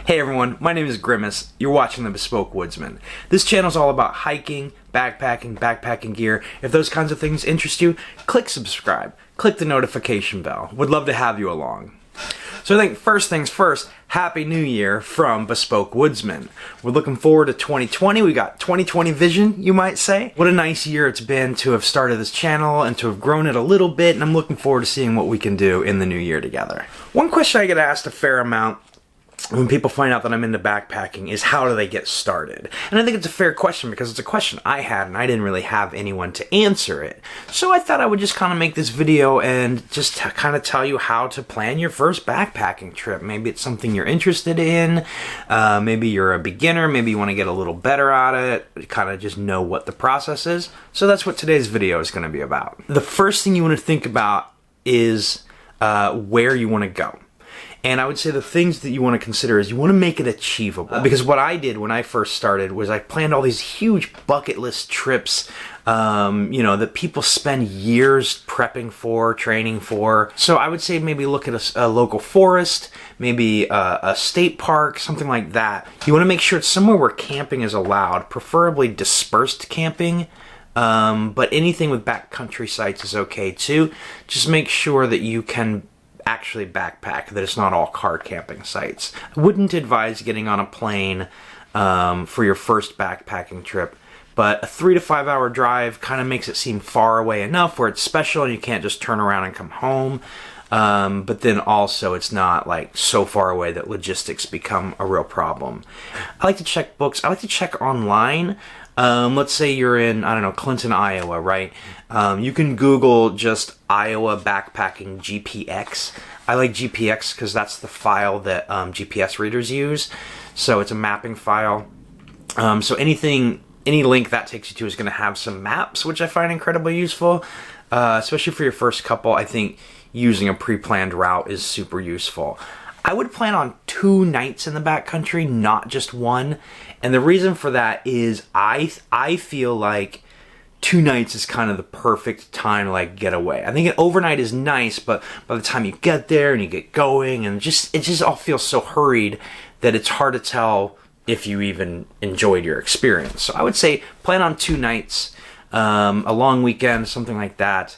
Hey everyone, my name is Grimace. You're watching The Bespoke Woodsman. This channel is all about hiking, backpacking gear. If those kinds of things interest you, click subscribe. Click the notification bell. Would love to have you along. So I think first things first, Happy New Year from Bespoke Woodsman. We're looking forward to 2020. We got 2020 vision, you might say. What a nice year it's been to have started this channel and to have grown it a little bit, and I'm looking forward to seeing what we can do in the new year together. One question I get asked a fair amount when people find out that I'm into backpacking is how do they get started? And I think it's a fair question because it's a question I had and I didn't really have anyone to answer it. So I thought I would just kind of make this video and just kind of tell you how to plan your first backpacking trip. Maybe it's something you're interested in, maybe you're a beginner, maybe you want to get a little better at it, kind of just know what the process is. So that's what today's video is going to be about. The first thing you want to think about is where you want to go. And I would say the things that you want to consider is you want to make it achievable. Because what I did when I first started was I planned all these huge bucket list trips, you know, that people spend years prepping for, training for. So I would say maybe look at a local forest, maybe a state park, something like that. You want to make sure it's somewhere where camping is allowed, preferably dispersed camping. But anything with backcountry sites is okay too. Just make sure that you can actually backpack, that it's not all car camping sites. I wouldn't advise getting on a plane for your first backpacking trip, but a 3 to 5 hour drive kind of makes it seem far away enough where it's special and you can't just turn around and come home. But then also it's not like so far away that logistics become a real problem. I like to check books. I like to check online. Let's say you're in, I don't know, Clinton, Iowa, right? You can Google just Iowa backpacking GPX. I like GPX because that's the file that GPS readers use. So it's a mapping file. So any link that takes you to is going to have some maps, which I find incredibly useful. Especially for your first couple, I think using a pre-planned route is super useful. I would plan on 2 nights in the backcountry, not just one. And the reason for that is I feel like 2 nights is kind of the perfect time to like get away. I think an overnight is nice, but by the time you get there and you get going and it just all feels so hurried that it's hard to tell if you even enjoyed your experience. So I would say plan on 2 nights, a long weekend, something like that.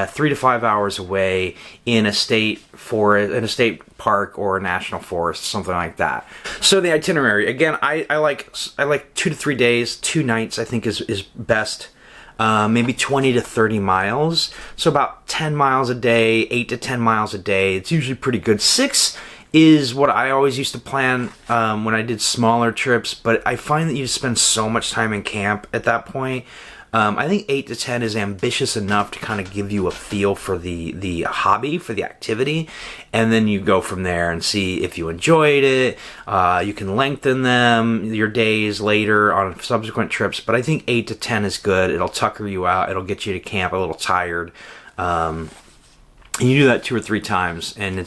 3 to 5 hours away in a state park or a national forest, something like that. So the itinerary, again, I like 2 to 3 days, 2 nights. I think is best. Maybe 20 to 30 miles. So about 10 miles a day, 8 to 10 miles a day. It's usually pretty good. 6 is what I always used to plan when I did smaller trips, but I find that you spend so much time in camp at that point. I think 8 to 10 is ambitious enough to kind of give you a feel for the hobby, for the activity, and then you go from there and see if you enjoyed it. You can lengthen your days later on subsequent trips, but I think 8 to 10 is good. It'll tucker you out. It'll get you to camp a little tired. And you do that 2 or 3 times, and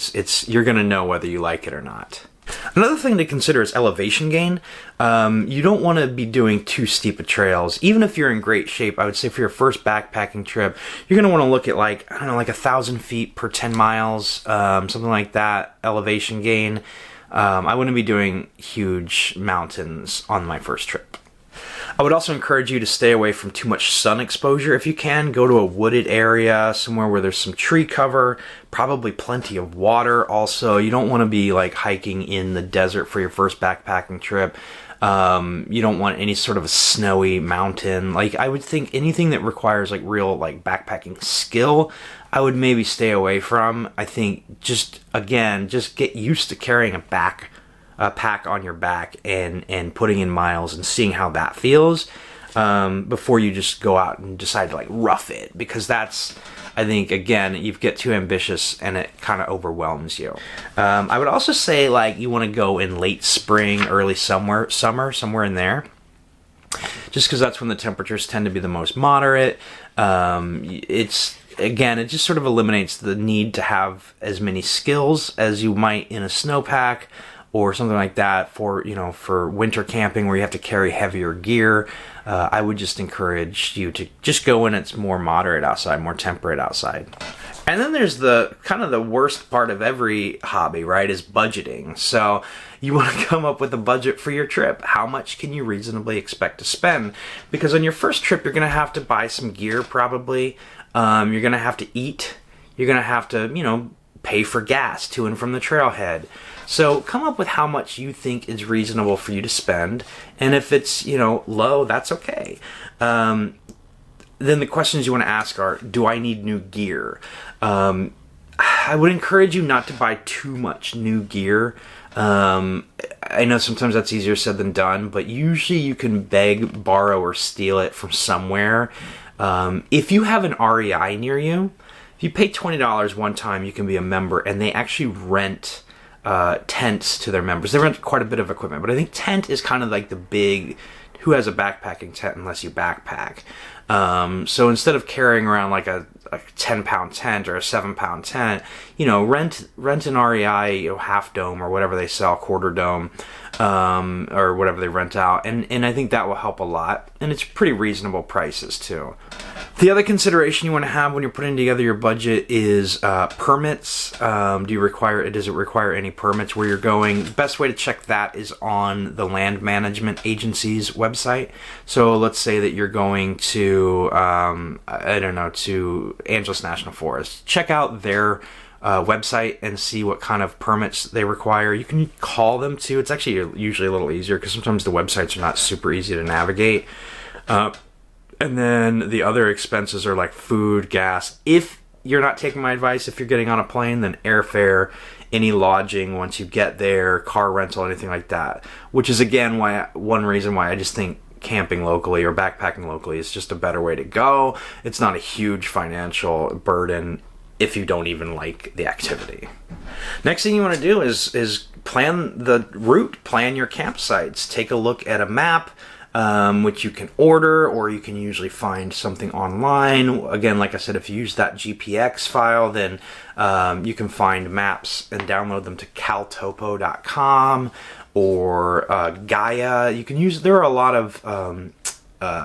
you're going to know whether you like it or not. Another thing to consider is elevation gain. You don't want to be doing too steep of trails. Even if you're in great shape, I would say for your first backpacking trip, you're going to want to look at like 1,000 feet per 10 miles, something like that, elevation gain. I wouldn't be doing huge mountains on my first trip. I would also encourage you to stay away from too much sun exposure if you can. Go to a wooded area, somewhere where there's some tree cover, probably plenty of water. Also, you don't want to be like hiking in the desert for your first backpacking trip. You don't want any sort of a snowy mountain. Like, I would think anything that requires like real like backpacking skill, I would maybe stay away from. I think just get used to carrying a pack on your back and putting in miles and seeing how that feels before you just go out and decide to like rough it, because that's, I think, again, you get too ambitious and it kind of overwhelms you. I would also say like you want to go in late spring, early summer, somewhere in there, just because that's when the temperatures tend to be the most moderate. Again, it just sort of eliminates the need to have as many skills as you might in a snowpack or something like that for winter camping where you have to carry heavier gear. I would just encourage you to just go when it's more moderate outside, more temperate outside. And then there's the kind of the worst part of every hobby, right, is budgeting. So you want to come up with a budget for your trip. How much can you reasonably expect to spend? Because on your first trip, you're going to have to buy some gear probably. You're going to have to eat. You're going to have to, pay for gas to and from the trailhead. So come up with how much you think is reasonable for you to spend. And if it's, low, that's okay. Then the questions you want to ask are, do I need new gear? I would encourage you not to buy too much new gear. I know sometimes that's easier said than done, but usually you can beg, borrow, or steal it from somewhere. If you have an REI near you, if you pay $20 one time, you can be a member, and they actually rent tents to their members. They rent quite a bit of equipment, but I think tent is kind of like the big, who has a backpacking tent unless you backpack? So instead of carrying around like a 10-pound tent or a 7-pound tent, rent an REI, half dome or whatever they sell, quarter dome, or whatever they rent out. And I think that will help a lot. And it's pretty reasonable prices too. The other consideration you want to have when you're putting together your budget is permits. Does it require any permits where you're going? The best way to check that is on the Land Management Agency's website. So let's say that you're going to, to Angeles National Forest. Check out their website and see what kind of permits they require. You can call them too. It's actually usually a little easier because sometimes the websites are not super easy to navigate. And then the other expenses are like food, gas. If you're not taking my advice, if you're getting on a plane, then airfare, any lodging once you get there, car rental, anything like that. Which is again one reason why I just think camping locally or backpacking locally is just a better way to go. It's not a huge financial burden if you don't even like the activity. Next thing you want to do is plan the route, plan your campsites. Take a look at a map, which you can order, or you can usually find something online. Again, like I said, if you use that GPX file, then you can find maps and download them to caltopo.com or Gaia. There are a lot of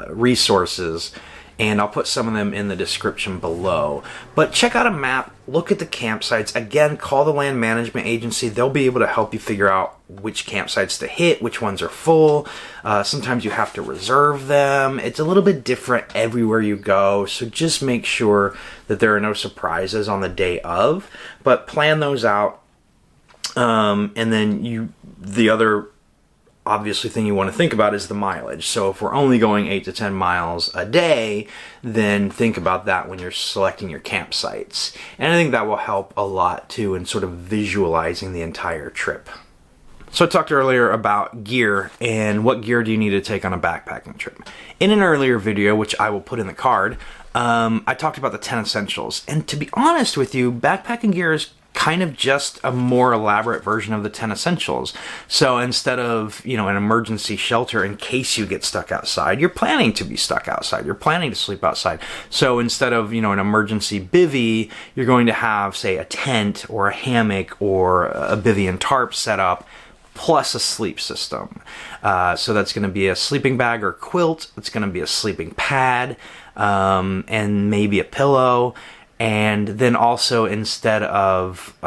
resources, and I'll put some of them in the description below. But check out a map, look at the campsites. Again, call the Land Management Agency. They'll be able to help you figure out which campsites to hit, which ones are full. Sometimes you have to reserve them. It's a little bit different everywhere you go, so just make sure that there are no surprises on the day of. But plan those out. And then the other obviously thing you want to think about is the mileage. So if we're only going 8 to 10 miles a day, then think about that when you're selecting your campsites. And I think that will help a lot too in sort of visualizing the entire trip. So I talked earlier about gear and what gear do you need to take on a backpacking trip. In an earlier video, which I will put in the card, I talked about the 10 essentials. And to be honest with you, backpacking gear is kind of just a more elaborate version of the 10 essentials. So instead of, an emergency shelter in case you get stuck outside, you're planning to be stuck outside. You're planning to sleep outside. So instead of, an emergency bivvy, you're going to have, say, a tent or a hammock or a bivvy and tarp set up, plus a sleep system. So that's going to be a sleeping bag or quilt. It's going to be a sleeping pad, and maybe a pillow. And then also, instead of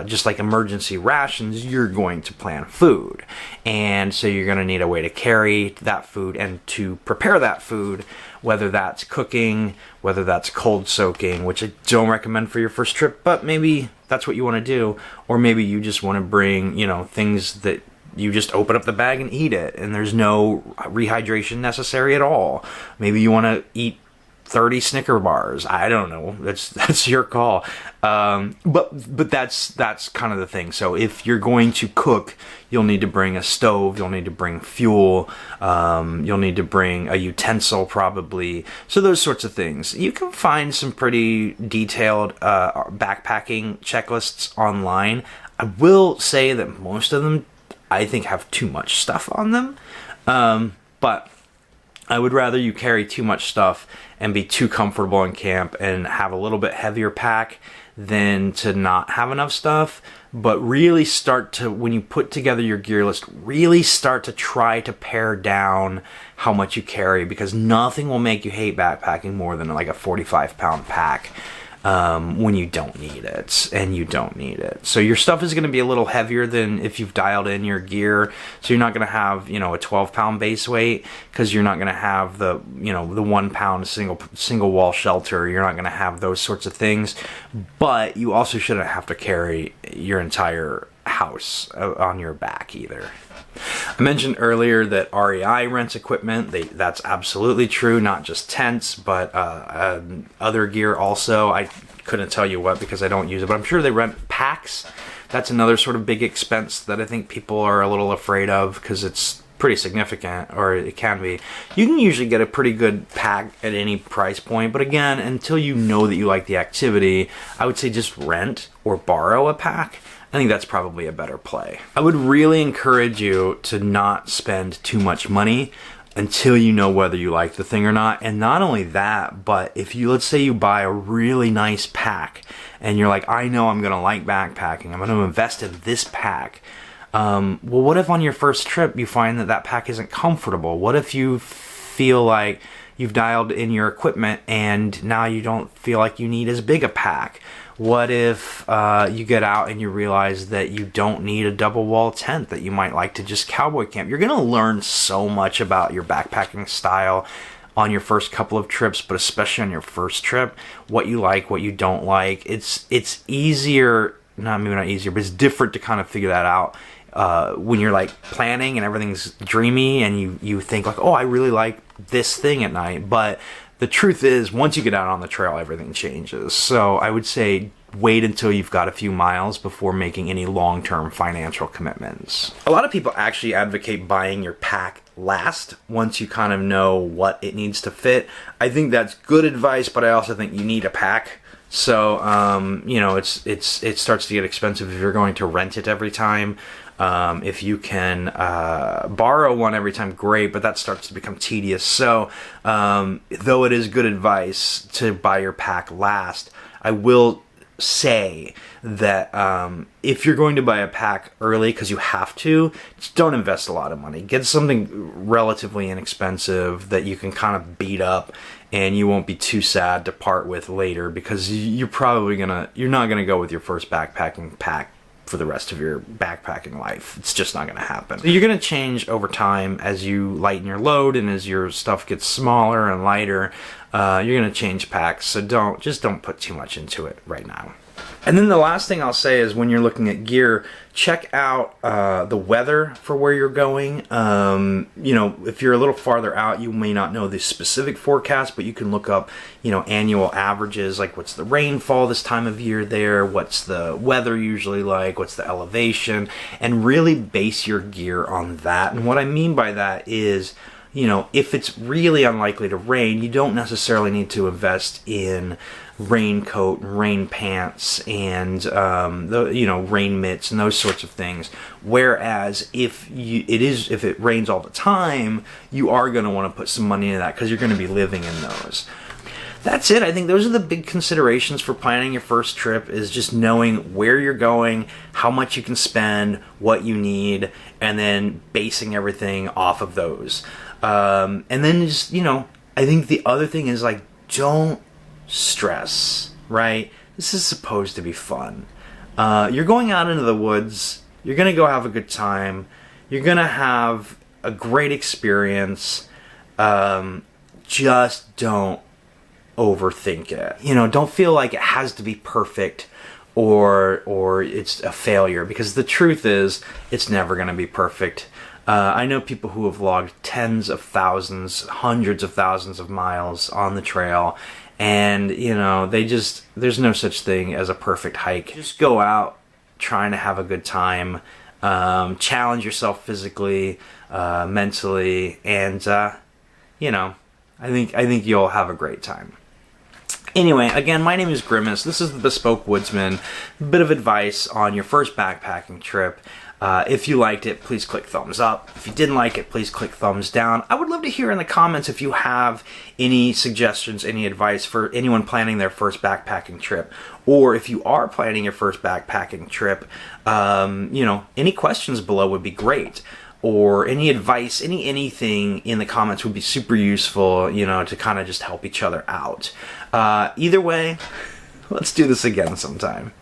just like emergency rations, you're going to plan food. And so you're going to need a way to carry that food and to prepare that food, whether that's cooking, whether that's cold soaking, which I don't recommend for your first trip, but maybe that's what you want to do. Or maybe you just want to bring, things that you just open up the bag and eat it, and there's no rehydration necessary at all. Maybe you want to eat 30 Snicker bars. I don't know. That's your call. But that's kind of the thing. So if you're going to cook, you'll need to bring a stove. You'll need to bring fuel. You'll need to bring a utensil probably. So those sorts of things. You can find some pretty detailed backpacking checklists online. I will say that most of them, I think, have too much stuff on them. But I would rather you carry too much stuff and be too comfortable in camp and have a little bit heavier pack than to not have enough stuff. But really start to, when you put together your gear list, really start to try to pare down how much you carry, because nothing will make you hate backpacking more than like a 45-pound pack. when you don't need it, and you don't need it. So your stuff is going to be a little heavier than if you've dialed in your gear. So you're not going to have, you know, a 12-pound base weight, because you're not going to have the, you know, the 1-pound single wall shelter. You're not going to have those sorts of things. But you also shouldn't have to carry your entire house on your back either. I mentioned earlier that REI rents equipment. That's absolutely true, not just tents, but other gear also. I couldn't tell you what because I don't use it, but I'm sure they rent packs. That's another sort of big expense that I think people are a little afraid of because it's pretty significant, or it can be. You can usually get a pretty good pack at any price point, but again, until you know that you like the activity, I would say just rent or borrow a pack. I think that's probably a better play. I would really encourage you to not spend too much money until you know whether you like the thing or not. And not only that, but if you, let's say you buy a really nice pack and you're like, I know I'm gonna like backpacking, I'm gonna invest in this pack. Well, what if on your first trip you find that that pack isn't comfortable? What if you feel like you've dialed in your equipment and now you don't feel like you need as big a pack? What if you get out and you realize that you don't need a double wall tent, that you might like to just cowboy camp? You're going to learn so much about your backpacking style on your first couple of trips, but especially on your first trip, what you like, what you don't like. It's easier, maybe not easier, but it's different to kind of figure that out when you're like planning and everything's dreamy and you think like, oh, I really like this thing at night. But the truth is, once you get out on the trail, everything changes. So I would say wait until you've got a few miles before making any long-term financial commitments. A lot of people actually advocate buying your pack last once you kind of know what it needs to fit. I think that's good advice, but I also think you need a pack. So, you know, it starts to get expensive if you're going to rent it every time. If you can borrow one every time, great, but that starts to become tedious. So, though it is good advice to buy your pack last, I will say that if you're going to buy a pack early because you have to, just don't invest a lot of money. Get something relatively inexpensive that you can kind of beat up and you won't be too sad to part with later, because you're not gonna go with your first backpacking pack for the rest of your backpacking life. It's just not going to happen. So you're going to change over time as you lighten your load and as your stuff gets smaller and lighter. You're going to change packs, so don't put too much into it right now. And then the last thing I'll say is when you're looking at gear, check out the weather for where you're going. You know, if you're a little farther out, you may not know the specific forecast, but you can look up, you know, annual averages, like what's the rainfall this time of year there, what's the weather usually like, what's the elevation, and really base your gear on that. And what I mean by that is, you know, if it's really unlikely to rain, you don't necessarily need to invest in raincoat and rain pants and rain mitts and those sorts of things. Whereas if it rains all the time, you are going to want to put some money into that because you're going to be living in those. That's it. I think those are the big considerations for planning your first trip, is just knowing where you're going, how much you can spend, what you need, and then basing everything off of those. And then just, you know, I think the other thing is, like, don't stress, right? This is supposed to be fun. You're going out into the woods. You're going to go have a good time. You're going to have a great experience. Just don't overthink it. You know, don't feel like it has to be perfect or it's a failure, because the truth is it's never going to be perfect. I know people who have logged tens of thousands, hundreds of thousands of miles on the trail, and, you know, there's no such thing as a perfect hike. Just go out trying to have a good time, challenge yourself physically, mentally, and, you know, I think you'll have a great time. Anyway, again, my name is Grimace. This is the Bespoke Woodsman. A bit of advice on your first backpacking trip. If you liked it, please click thumbs up. If you didn't like it, please click thumbs down. I would love to hear in the comments if you have any suggestions, any advice for anyone planning their first backpacking trip. Or if you are planning your first backpacking trip, you know, any questions below would be great. Or any advice, anything in the comments would be super useful, you know, to kind of just help each other out. Either way, Let's do this again sometime.